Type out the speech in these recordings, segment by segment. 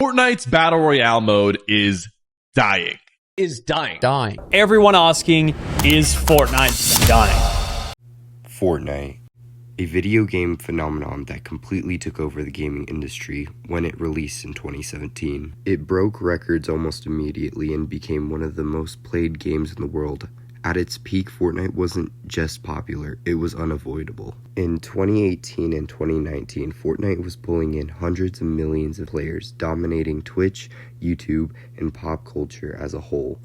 Fortnite's Battle Royale mode is dying. Dying. Everyone asking, is Fortnite dying? Fortnite, a video game phenomenon that completely took over the gaming industry when it released in 2017. It broke records almost immediately and became one of the most played games in the world. At its peak, Fortnite wasn't just popular, it was unavoidable. In 2018 and 2019, Fortnite was pulling in hundreds of millions of players, dominating Twitch, YouTube, and pop culture as a whole.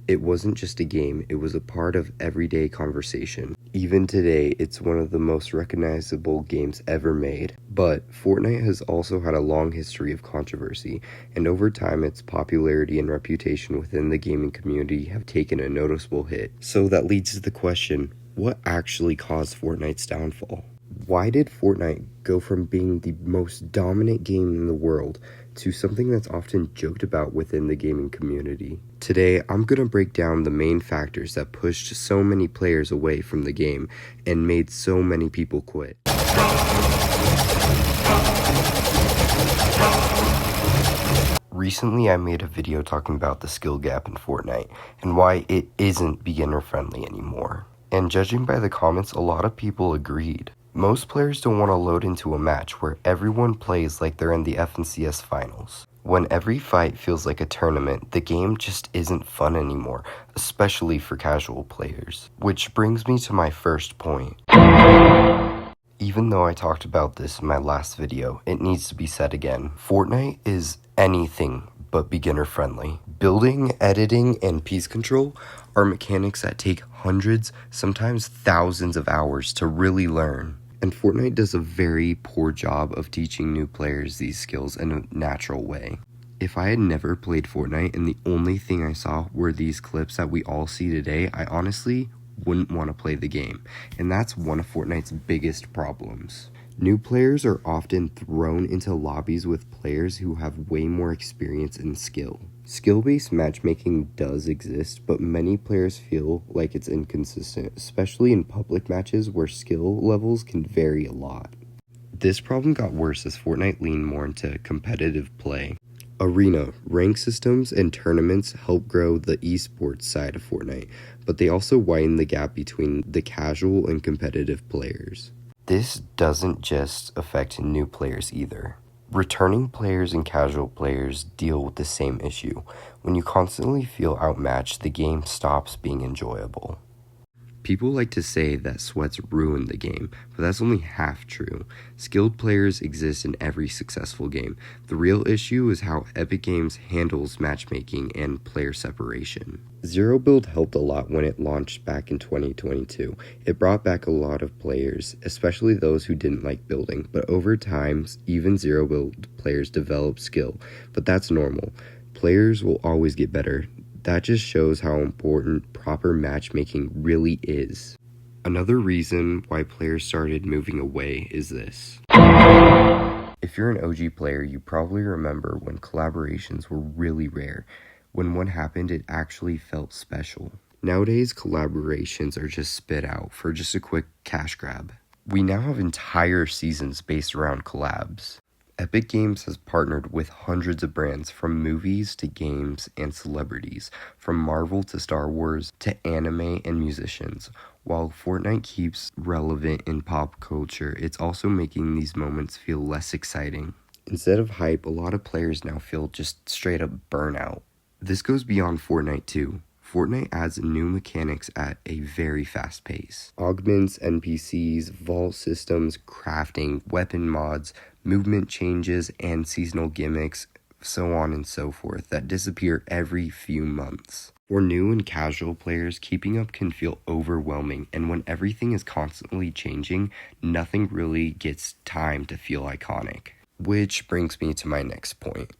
It wasn't just a game, it was a part of everyday conversation. Even today, it's one of the most recognizable games ever made. But Fortnite has also had a long history of controversy, and over time its popularity and reputation within the gaming community have taken a noticeable hit. So that leads to the question, what actually caused Fortnite's downfall? Why did Fortnite go from being the most dominant game in the world to something that's often joked about within the gaming community? Today, I'm going to break down the main factors that pushed so many players away from the game and made so many people quit. Recently, I made a video talking about the skill gap in Fortnite and why it isn't beginner-friendly anymore. And judging by the comments, a lot of people agreed. Most players don't want to load into a match where everyone plays like they're in the FNCS finals. When every fight feels like a tournament, the game just isn't fun anymore, especially for casual players. Which brings me to my first point. Even though I talked about this in my last video, it needs to be said again. Fortnite is anything but beginner friendly. Building, editing, and piece control are mechanics that take hundreds, sometimes thousands of hours to really learn. And Fortnite does a very poor job of teaching new players these skills in a natural way. If I had never played Fortnite and the only thing I saw were these clips that we all see today, I honestly wouldn't want to play the game. And that's one of Fortnite's biggest problems. New players are often thrown into lobbies with players who have way more experience and skill. Skill-based matchmaking does exist, but many players feel like it's inconsistent, especially in public matches where skill levels can vary a lot. This problem got worse as Fortnite leaned more into competitive play. Arena, rank systems, and tournaments help grow the esports side of Fortnite, but they also widen the gap between the casual and competitive players. This doesn't just affect new players either. Returning players and casual players deal with the same issue. When you constantly feel outmatched, the game stops being enjoyable. People like to say that sweats ruin the game, but that's only half true. Skilled players exist in every successful game. The real issue is how Epic Games handles matchmaking and player separation. Zero Build helped a lot when it launched back in 2022. It brought back a lot of players, especially those who didn't like building, but over time, even Zero Build players develop skill, but that's normal. Players will always get better. That just shows how important proper matchmaking really is. Another reason why players started moving away is this. If you're an OG player, you probably remember when collaborations were really rare. When one happened, it actually felt special. Nowadays, collaborations are just spit out for just a quick cash grab. We now have entire seasons based around collabs. Epic Games has partnered with hundreds of brands, from movies to games and celebrities, from Marvel to Star Wars to anime and musicians. While Fortnite keeps relevant in pop culture, it's also making these moments feel less exciting. Instead of hype, a lot of players now feel just straight up burnout. This goes beyond Fortnite too. Fortnite adds new mechanics at a very fast pace. Augments, NPCs, vault systems, crafting, weapon mods, movement changes, and seasonal gimmicks, so on and so forth, that disappear every few months. For new and casual players, keeping up can feel overwhelming, and when everything is constantly changing, nothing really gets time to feel iconic. Which brings me to my next point.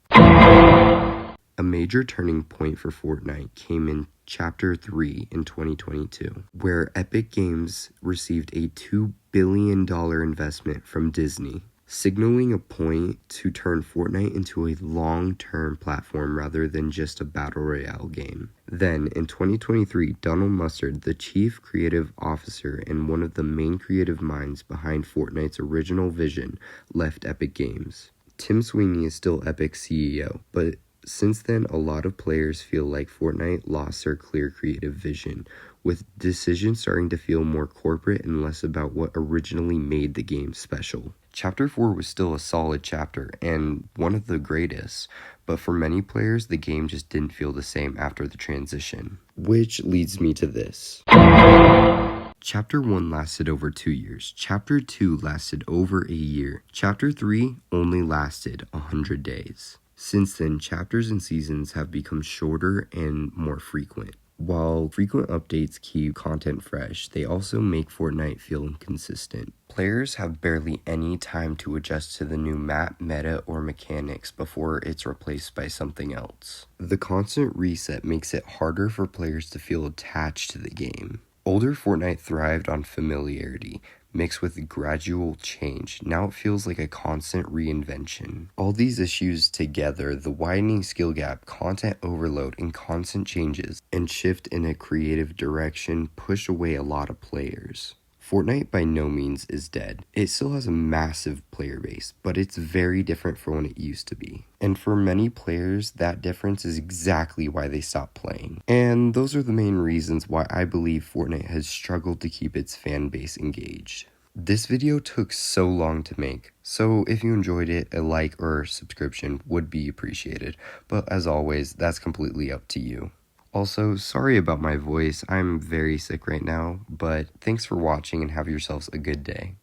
A major turning point for Fortnite came in Chapter 3 in 2022, where Epic Games received a $2 billion investment from Disney, signaling a point to turn Fortnite into a long-term platform rather than just a battle royale game. Then, in 2023, Donald Mustard, the chief creative officer and one of the main creative minds behind Fortnite's original vision, left Epic Games. Tim Sweeney is still Epic's CEO, but since then, a lot of players feel like Fortnite lost their clear creative vision, with decisions starting to feel more corporate and less about what originally made the game special. Chapter 4 was still a solid chapter, and one of the greatest, but for many players, the game just didn't feel the same after the transition. Which leads me to this. Chapter 1 lasted over 2 years, Chapter 2 lasted over a year, Chapter 3 only lasted 100 days. Since then, chapters and seasons have become shorter and more frequent. While frequent updates keep content fresh, they also make Fortnite feel inconsistent. Players have barely any time to adjust to the new map, meta, or mechanics before it's replaced by something else. The constant reset makes it harder for players to feel attached to the game. Older Fortnite thrived on familiarity, mixed with gradual change. Now it feels like a constant reinvention. All these issues together, the widening skill gap, content overload, and constant changes and shift in a creative direction push away a lot of players. Fortnite by no means is dead. It still has a massive player base, but it's very different from what it used to be. And for many players, that difference is exactly why they stopped playing. And those are the main reasons why I believe Fortnite has struggled to keep its fan base engaged. This video took so long to make, so if you enjoyed it, a like or subscription would be appreciated. But as always, that's completely up to you. Also, sorry about my voice, I'm very sick right now, but thanks for watching and have yourselves a good day.